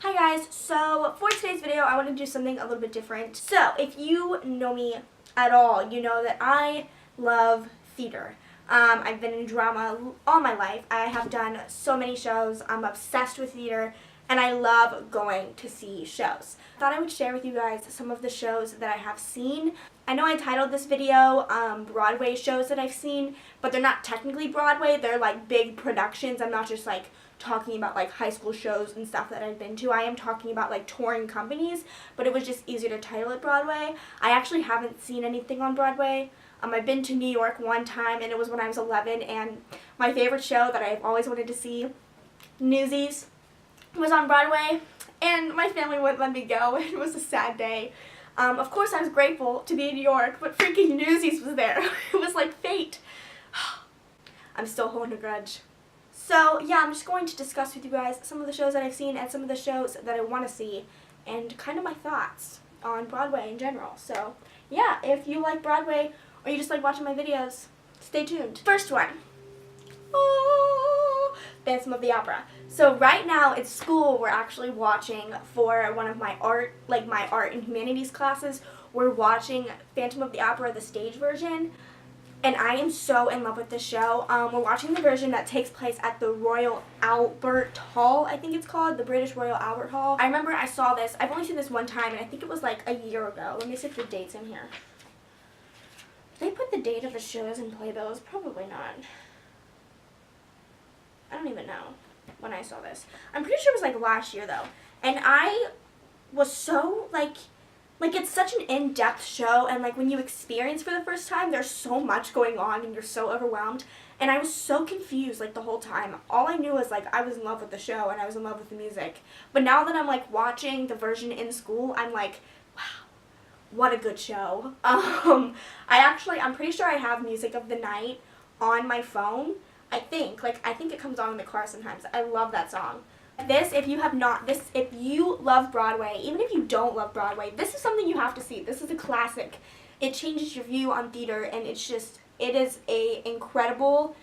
Hi guys, so for today's video I want to do something a little bit different. So if you know me at all, you know that I love theater. I've been in drama all my life. I have done so many shows. I'm obsessed with theater and I love going to see shows. I thought I would share with you guys some of the shows that I have seen. I know I titled this video Broadway shows that I've seen, but they're not technically Broadway. They're like big productions. I'm not just like talking about like high school shows and stuff that I've been to. I am talking about like touring companies, but it was just easier to title it Broadway. I actually haven't seen anything on Broadway. I've been to New York one time and it was when I was 11, and my favorite show that I've always wanted to see, Newsies, was on Broadway and my family wouldn't let me go. It was a sad day. Of course I was grateful to be in New York, but freaking Newsies was there. It was like fate. I'm still holding a grudge. So yeah, I'm just going to discuss with you guys some of the shows that I've seen and some of the shows that I want to see and kind of my thoughts on Broadway in general. So yeah, if you like Broadway or you just like watching my videos, stay tuned. First one. Oh, Phantom of the Opera. So right now at school we're actually watching for one of my art and humanities classes. We're watching Phantom of the Opera, the stage version. And I am so in love with this show. We're watching the version that takes place at the Royal Albert Hall, I think it's called, the British Royal Albert Hall. I remember I saw this. I've only seen this one time, and I think it was like a year ago. Let me see if the date's in here. Did they put the date of the shows in playbills? Probably not. I don't even know when I saw this. I'm pretty sure it was like last year though. And I was so like it's such an in-depth show, and like when you experience for the first time, there's so much going on and you're so overwhelmed. And I was so confused like the whole time. All I knew was like I was in love with the show and I was in love with the music. But now that I'm like watching the version in school, I'm like, wow, what a good show. I'm pretty sure I have Music of the Night on my phone. I think it comes on in the car sometimes. I love that song. If you love Broadway, even if you don't love Broadway, this is something you have to see. This is a classic. It changes your view on theater, and it is an incredible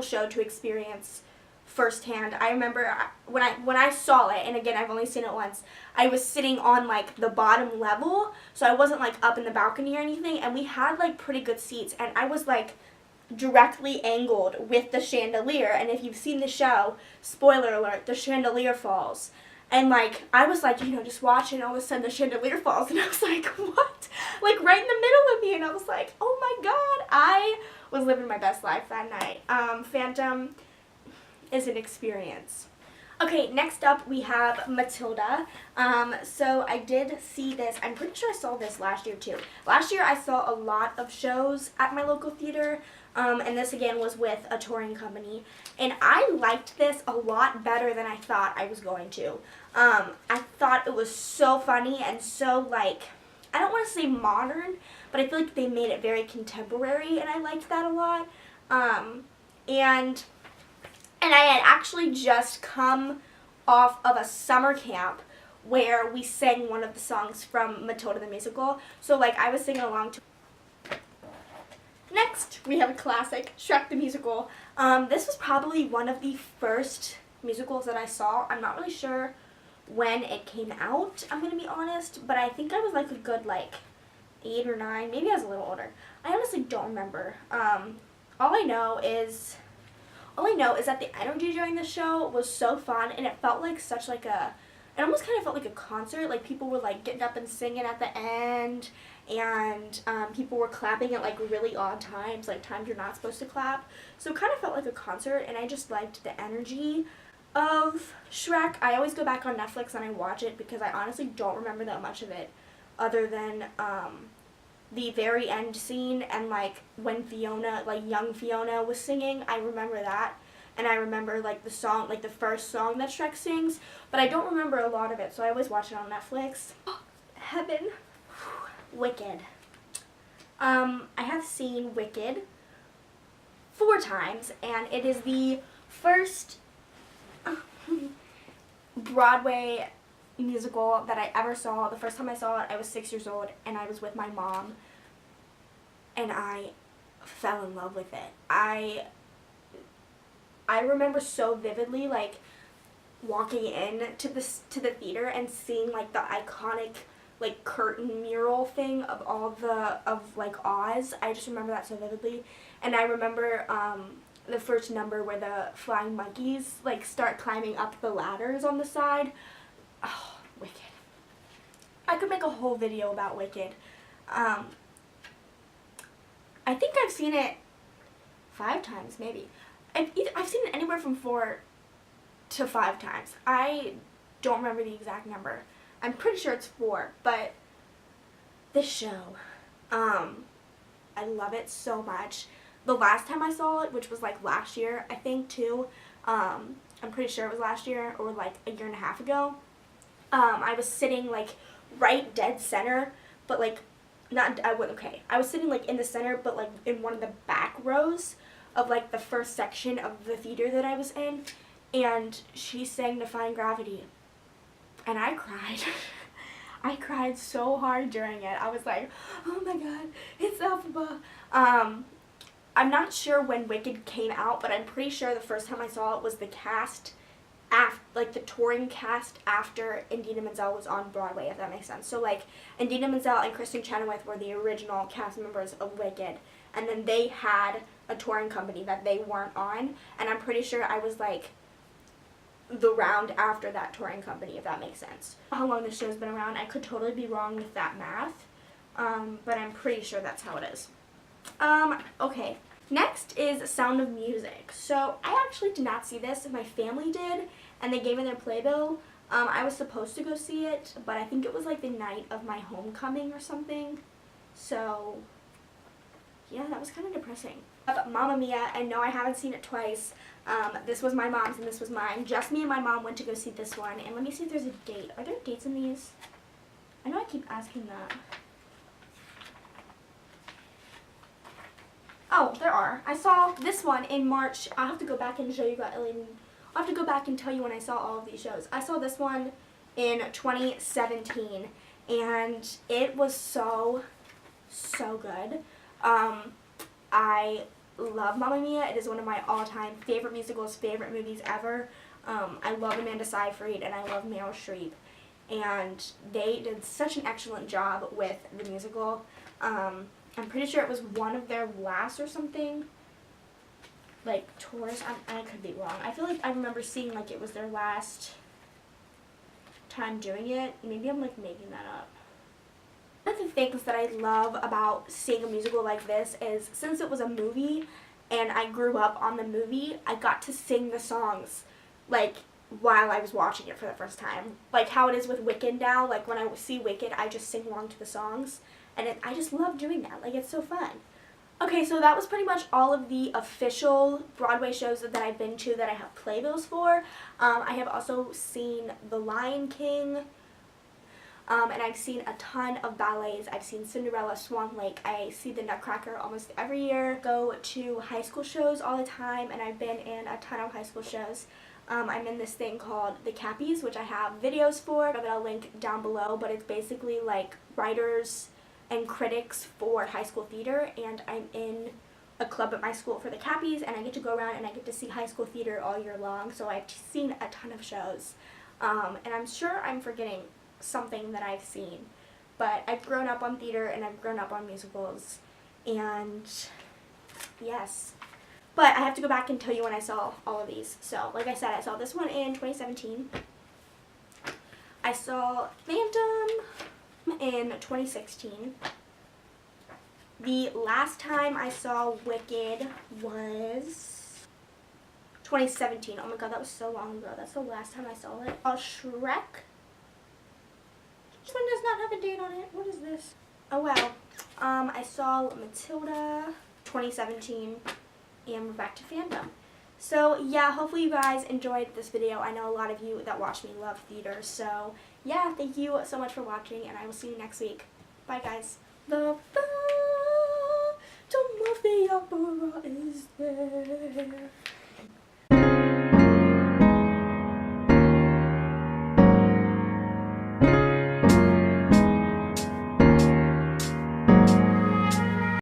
show to experience firsthand. I remember when I saw it, and again, I've only seen it once, I was sitting on like the bottom level, so I wasn't like up in the balcony or anything, and we had like pretty good seats, and I was like directly angled with the chandelier, and if you've seen the show, spoiler alert, the chandelier falls, and like I was like, just watching, and all of a sudden the chandelier falls, and I was like, what? Like right in the middle of me, and I was like, oh my god, I was living my best life that night. Phantom is an experience. Okay, next up we have Matilda. So I did see this. I'm pretty sure I saw this last year too. Last year I saw a lot of shows at my local theater, and this again was with a touring company. And I liked this a lot better than I thought I was going to. I thought it was so funny and so like, I don't want to say modern, but I feel like they made it very contemporary, and I liked that a lot. And I had actually just come off of a summer camp where we sang one of the songs from Matilda the musical. So like I was singing along to. Next, we have a classic, Shrek the musical. This was probably one of the first musicals that I saw. I'm not really sure when it came out, I'm going to be honest, but I think I was like a good like 8 or 9, maybe I was a little older. I honestly don't remember. All I know is that the energy during the show was so fun, and it felt like such like it almost kind of felt like a concert. Like people were like getting up and singing at the end, and people were clapping at like really odd times, like times you're not supposed to clap. So it kind of felt like a concert, and I just liked the energy of Shrek. I always go back on Netflix and I watch it because I honestly don't remember that much of it, other than the very end scene and like when Fiona, like young Fiona was singing. I remember that, and I remember like the song, like the first song that Shrek sings, but I don't remember a lot of it, so I always watch it on Netflix. Heaven. Wicked. I have seen Wicked 4 times, and it is the first Broadway musical that I ever saw. The first time I saw it, I was 6 years old, and I was with my mom, and I fell in love with it. I remember so vividly, like, walking in to the theater and seeing like the iconic like curtain mural thing of like Oz. I just remember that so vividly. And I remember the first number where the flying monkeys like start climbing up the ladders on the side. Oh, Wicked. I could make a whole video about Wicked. I think I've seen it 5 times, maybe. I've seen it anywhere from 4 to 5 times. I don't remember the exact number. I'm pretty sure it's 4, but this show, I love it so much. The last time I saw it, which was like last year, I think too, I'm pretty sure it was last year or like a year and a half ago, I was sitting like right dead center, but like I was sitting like in the center, but like in one of the back rows of like the first section of the theater that I was in, and she sang Defying Gravity, and I cried. I cried so hard during it. I was like, oh my god, it's Alphaba. I'm not sure when Wicked came out, but I'm pretty sure the first time I saw it was the cast, like the touring cast after Idina Menzel was on Broadway, if that makes sense. So like Idina Menzel and Kristen Chenoweth were the original cast members of Wicked, and then they had a touring company that they weren't on, and I'm pretty sure I was like the round after that touring company, if that makes sense. How long this show's been around, I could totally be wrong with that math, but I'm pretty sure that's how it is. Okay. Next is Sound of Music. So I actually did not see this. My family did, and they gave me their playbill. I was supposed to go see it, but I think it was like the night of my homecoming or something. So yeah, that was kind of depressing. Mamma Mia, and no, I haven't seen it twice. This was my mom's and this was mine. Just me and my mom went to go see this one, and let me see if there's a date. Are there dates in these? I know I keep asking that. Oh, there are. I saw this one in March. I'll have to go back and show you guys. I'll have to go back and tell you when I saw all of these shows. I saw this one in 2017, and it was so good. I love Mamma Mia. It is one of my all-time favorite musicals, favorite movies ever. I love Amanda Seyfried, and I love Meryl Streep. And they did such an excellent job with the musical. I'm pretty sure it was one of their last or something, like, tours. I could be wrong. I feel like I remember seeing, like, it was their last time doing it. Maybe I'm, like, making that up. One of the things that I love about seeing a musical like this is, since it was a movie and I grew up on the movie, I got to sing the songs, like, while I was watching it for the first time. Like how it is with Wicked now. Like, when I see Wicked, I just sing along to the songs. And I just love doing that. Like, it's so fun. Okay, so that was pretty much all of the official Broadway shows that I've been to that I have playbills for. I have also seen The Lion King, and I've seen a ton of ballets. I've seen Cinderella, Swan Lake. I see the Nutcracker almost every year. Go to high school shows all the time, and I've been in a ton of high school shows. I'm in this thing called The Cappies, which I have videos for that I'll link down below, but it's basically like writers and critics for high school theater, and I'm in a club at my school for the Cappies, and I get to go around and I get to see high school theater all year long, so I've seen a ton of shows, and I'm sure I'm forgetting something that I've seen, but I've grown up on theater and I've grown up on musicals, and yes. But I have to go back and tell you when I saw all of these. So, like I said, I saw this one in 2017. I saw Phantom in 2016. The last time I saw Wicked was 2017. Oh my god, that was so long ago. That's the last time I saw it. Shrek. This one does not have a date on it. What is this? Oh wow. I saw Matilda 2017. And we're back to fandom. So yeah, hopefully you guys enjoyed this video. I know a lot of you that watch me love theater, so yeah, thank you so much for watching, and I will see you next week. Bye guys. The Phantom of the Opera is there.